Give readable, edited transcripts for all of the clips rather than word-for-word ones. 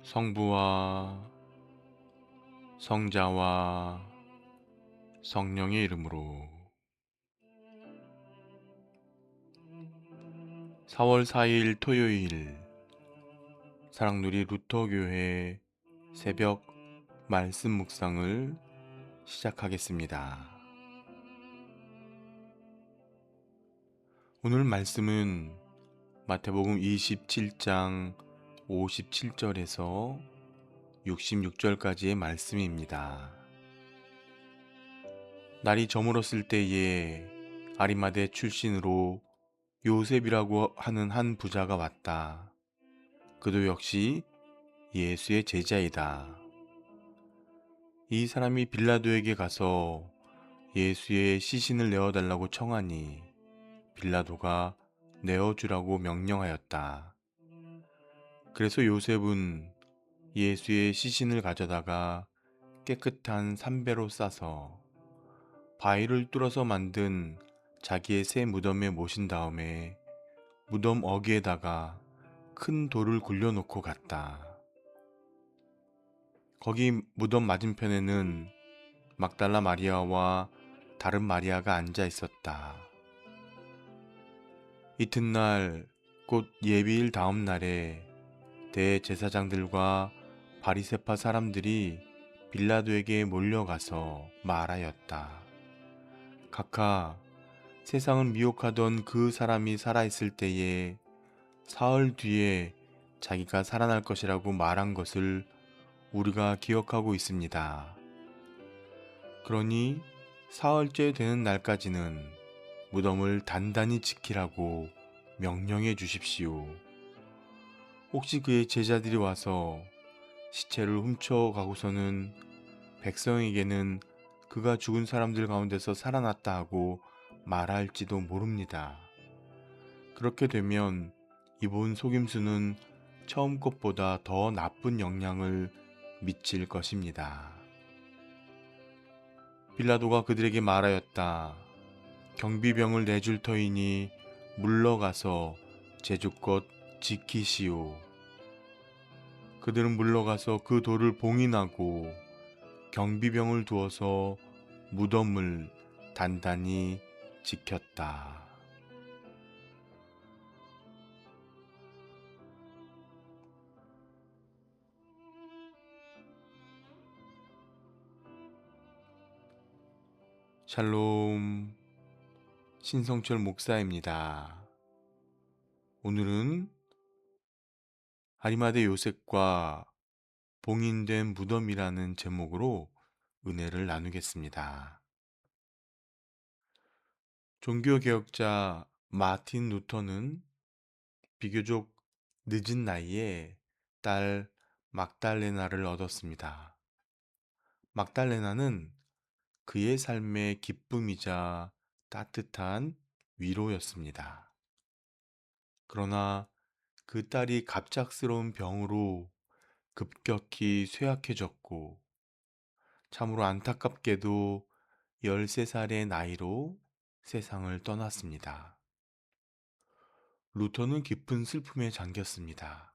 성부와 성자와 성령의 이름으로 4월 4일 토요일 사랑누리 루터교회 새벽 말씀 묵상을 시작하겠습니다. 오늘 말씀은 마태복음 27장 57절에서 66절까지의 말씀입니다. 날이 저물었을 때에 아리마대 출신으로 요셉이라고 하는 한 부자가 왔다. 그도 역시 예수의 제자이다. 이 사람이 빌라도에게 가서 예수의 시신을 내어달라고 청하니 빌라도가 내어주라고 명령하였다. 그래서 요셉은 예수의 시신을 가져다가 깨끗한 삼배로 싸서 바위를 뚫어서 만든 자기의 새 무덤에 모신 다음에 무덤 어귀에다가 큰 돌을 굴려놓고 갔다. 거기 무덤 맞은편에는 막달라 마리아와 다른 마리아가 앉아 있었다. 이튿날 곧 예비일 다음 날에 대제사장들과 바리새파 사람들이 빌라도에게 몰려가서 말하였다. 각하, 세상을 미혹하던 그 사람이 살아있을 때에 사흘 뒤에 자기가 살아날 것이라고 말한 것을 우리가 기억하고 있습니다. 그러니 사흘째 되는 날까지는 무덤을 단단히 지키라고 명령해 주십시오. 혹시 그의 제자들이 와서 시체를 훔쳐가고서는 백성에게는 그가 죽은 사람들 가운데서 살아났다 하고 말할지도 모릅니다. 그렇게 되면 이번 속임수는 처음 것보다 더 나쁜 영향을 미칠 것입니다. 빌라도가 그들에게 말하였다. 경비병을 내줄 터이니 물러가서 제주껏 지키시오. 그들은 물러가서 그 돌을 봉인하고 경비병을 두어서 무덤을 단단히 지켰다. 샬롬, 신성철 목사입니다. 오늘은 아리마대 요셉과 봉인된 무덤이라는 제목으로 은혜를 나누겠습니다. 종교개혁자 마틴 루터는 비교적 늦은 나이에 딸 막달레나를 얻었습니다. 막달레나는 그의 삶의 기쁨이자 따뜻한 위로였습니다. 그러나 그 딸이 갑작스러운 병으로 급격히 쇠약해졌고 참으로 안타깝게도 13살의 나이로 세상을 떠났습니다. 루터는 깊은 슬픔에 잠겼습니다.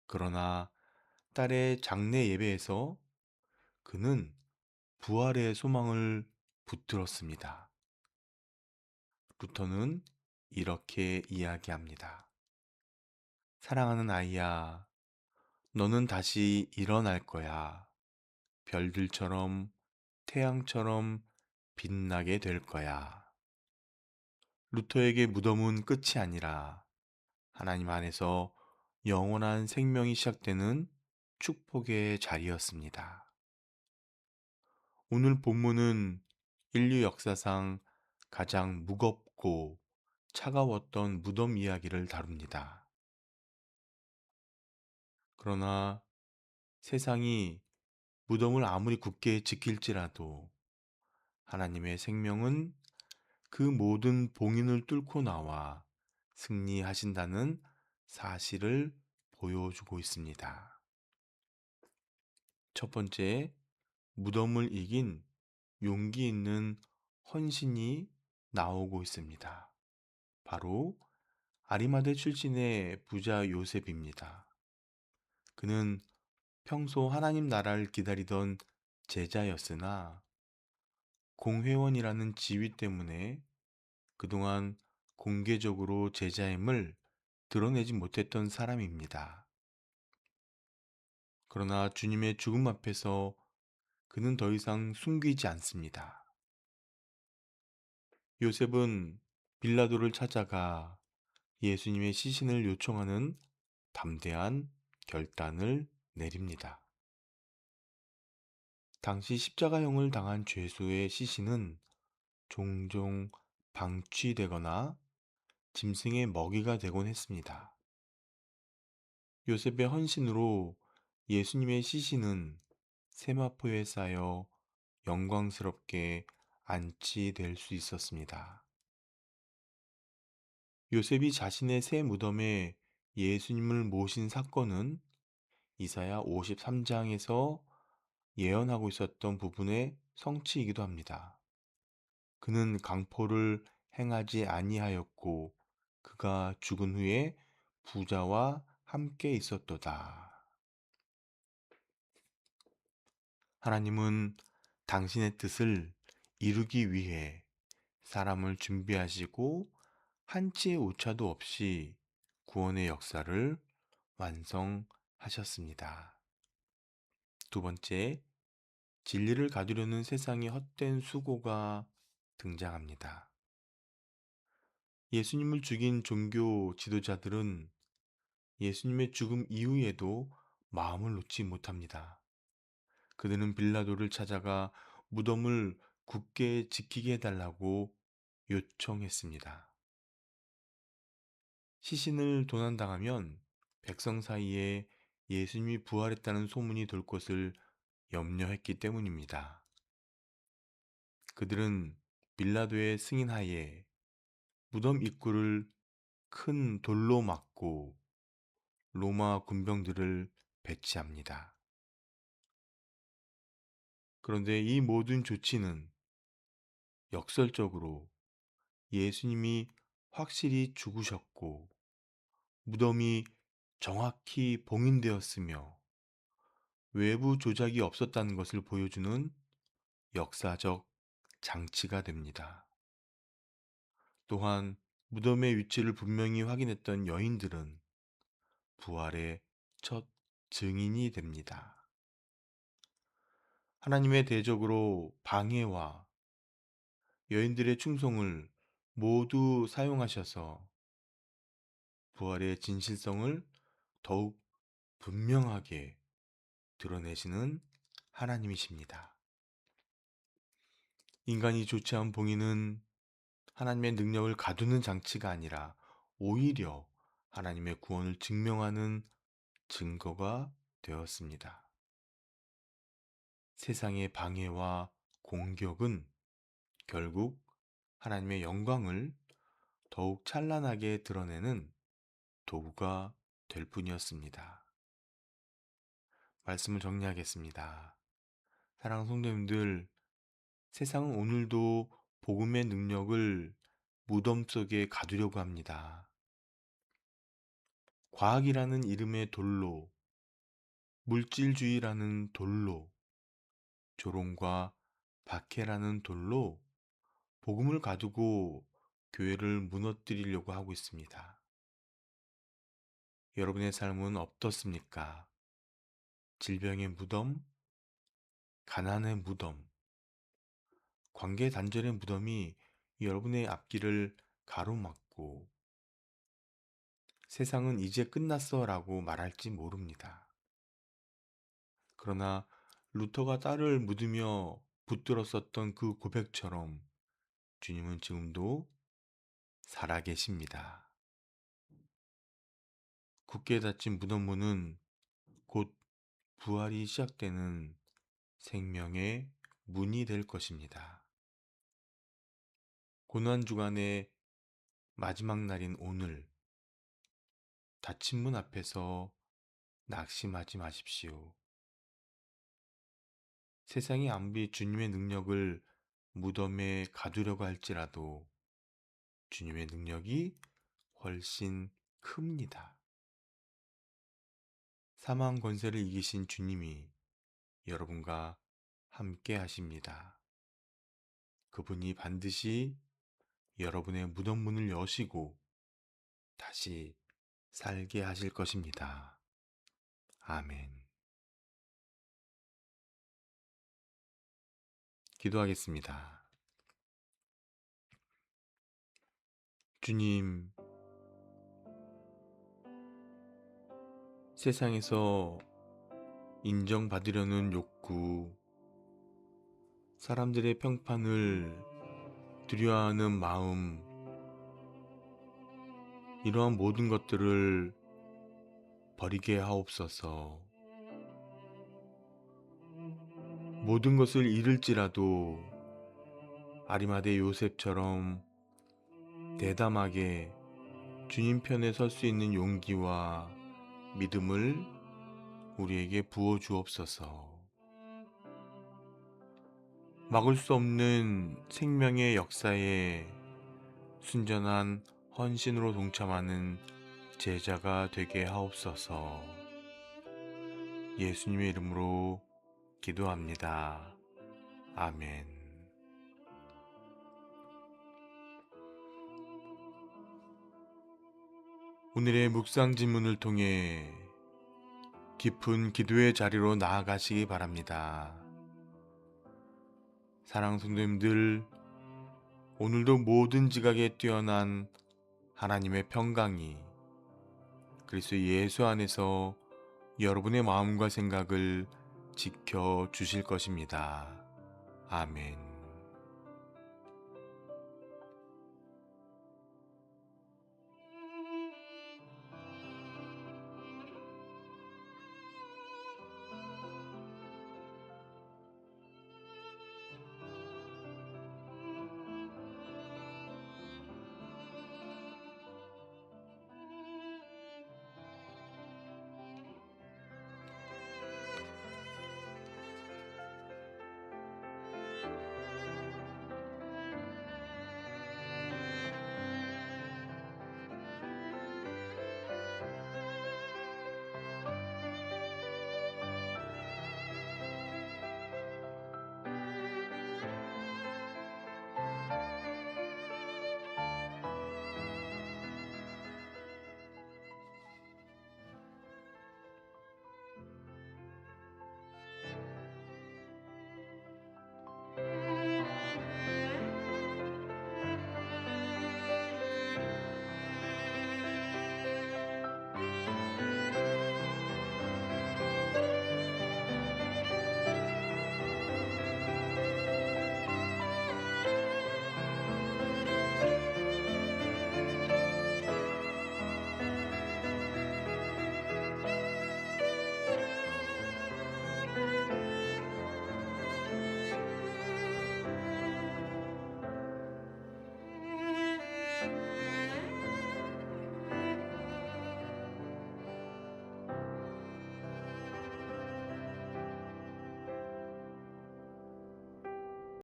그러나 딸의 장례 예배에서 그는 부활의 소망을 붙들었습니다. 루터는 이렇게 이야기합니다. 사랑하는 아이야, 너는 다시 일어날 거야. 별들처럼 태양처럼 빛나게 될 거야. 루터에게 무덤은 끝이 아니라 하나님 안에서 영원한 생명이 시작되는 축복의 자리였습니다. 오늘 본문은 인류 역사상 가장 무겁고 차가웠던 무덤 이야기를 다룹니다. 그러나 세상이 무덤을 아무리 굳게 지킬지라도 하나님의 생명은 그 모든 봉인을 뚫고 나와 승리하신다는 사실을 보여주고 있습니다. 첫 번째, 무덤을 이긴 용기 있는 헌신이 나오고 있습니다. 바로 아리마대 출신의 부자 요셉입니다. 그는 평소 하나님 나라를 기다리던 제자였으나 공회원이라는 지위 때문에 그동안 공개적으로 제자임을 드러내지 못했던 사람입니다. 그러나 주님의 죽음 앞에서 그는 더 이상 숨기지 않습니다. 요셉은 빌라도를 찾아가 예수님의 시신을 요청하는 담대한 결단을 내립니다. 당시 십자가형을 당한 죄수의 시신은 종종 방치되거나 짐승의 먹이가 되곤 했습니다. 요셉의 헌신으로 예수님의 시신은 세마포에 쌓여 영광스럽게 안치될 수 있었습니다. 요셉이 자신의 새 무덤에 예수님을 모신 사건은 이사야 53장에서 예언하고 있었던 부분의 성취이기도 합니다. 그는 강포를 행하지 아니하였고 그가 죽은 후에 부자와 함께 있었도다. 하나님은 당신의 뜻을 이루기 위해 사람을 준비하시고 한치의 오차도 없이 구원의 역사를 완성하셨습니다. 두 번째, 진리를 가두려는 세상의 헛된 수고가 등장합니다. 예수님을 죽인 종교 지도자들은 예수님의 죽음 이후에도 마음을 놓지 못합니다. 그들은 빌라도를 찾아가 무덤을 굳게 지키게 해달라고 요청했습니다. 시신을 도난당하면 백성 사이에 예수님이 부활했다는 소문이 돌 것을 염려했기 때문입니다. 그들은 빌라도의 승인하에 무덤 입구를 큰 돌로 막고 로마 군병들을 배치합니다. 그런데 이 모든 조치는 역설적으로 예수님이 확실히 죽으셨고 무덤이 정확히 봉인되었으며 외부 조작이 없었다는 것을 보여주는 역사적 장치가 됩니다. 또한 무덤의 위치를 분명히 확인했던 여인들은 부활의 첫 증인이 됩니다. 하나님의 대적으로 방해와 여인들의 충성을 모두 사용하셔서 부활의 진실성을 더욱 분명하게 드러내시는 하나님이십니다. 인간이 조치한 봉인은 하나님의 능력을 가두는 장치가 아니라 오히려 하나님의 구원을 증명하는 증거가 되었습니다. 세상의 방해와 공격은 결국 하나님의 영광을 더욱 찬란하게 드러내는 도구가 될 뿐이었습니다. 말씀을 정리하겠습니다. 사랑하는 성도님들, 세상은 오늘도 복음의 능력을 무덤 속에 가두려고 합니다. 과학이라는 이름의 돌로, 물질주의라는 돌로, 조롱과 박해라는 돌로 복음을 가두고 교회를 무너뜨리려고 하고 있습니다. 여러분의 삶은 어떻습니까? 질병의 무덤, 가난의 무덤, 관계 단절의 무덤이 여러분의 앞길을 가로막고 세상은 이제 끝났어 라고 말할지 모릅니다. 그러나 루터가 딸을 묻으며 붙들었었던 그 고백처럼 주님은 지금도 살아계십니다. 굳게 닫힌 무덤 문은 곧 부활이 시작되는 생명의 문이 될 것입니다. 고난주간의 마지막 날인 오늘, 닫힌 문 앞에서 낙심하지 마십시오. 세상이 아무리 주님의 능력을 무덤에 가두려고 할지라도 주님의 능력이 훨씬 큽니다. 사망 권세를 이기신 주님이 여러분과 함께 하십니다. 그분이 반드시 여러분의 무덤 문을 여시고 다시 살게 하실 것입니다. 아멘. 기도하겠습니다. 주님, 세상에서 인정받으려는 욕구, 사람들의 평판을 두려워하는 마음, 이러한 모든 것들을 버리게 하옵소서. 모든 것을 잃을지라도 아리마대 요셉처럼 대담하게 주님 편에 설 수 있는 용기와 믿음을 우리에게 부어 주옵소서. 막을 수 없는 생명의 역사에 순전한 헌신으로 동참하는 제자가 되게 하옵소서. 예수님의 이름으로 기도합니다. 아멘. 오늘의 묵상 지문을 통해 깊은 기도의 자리로 나아가시기 바랍니다. 사랑하는 성도님들, 오늘도 모든 지각에 뛰어난 하나님의 평강이 그리스도 예수 안에서 여러분의 마음과 생각을 지켜 주실 것입니다. 아멘.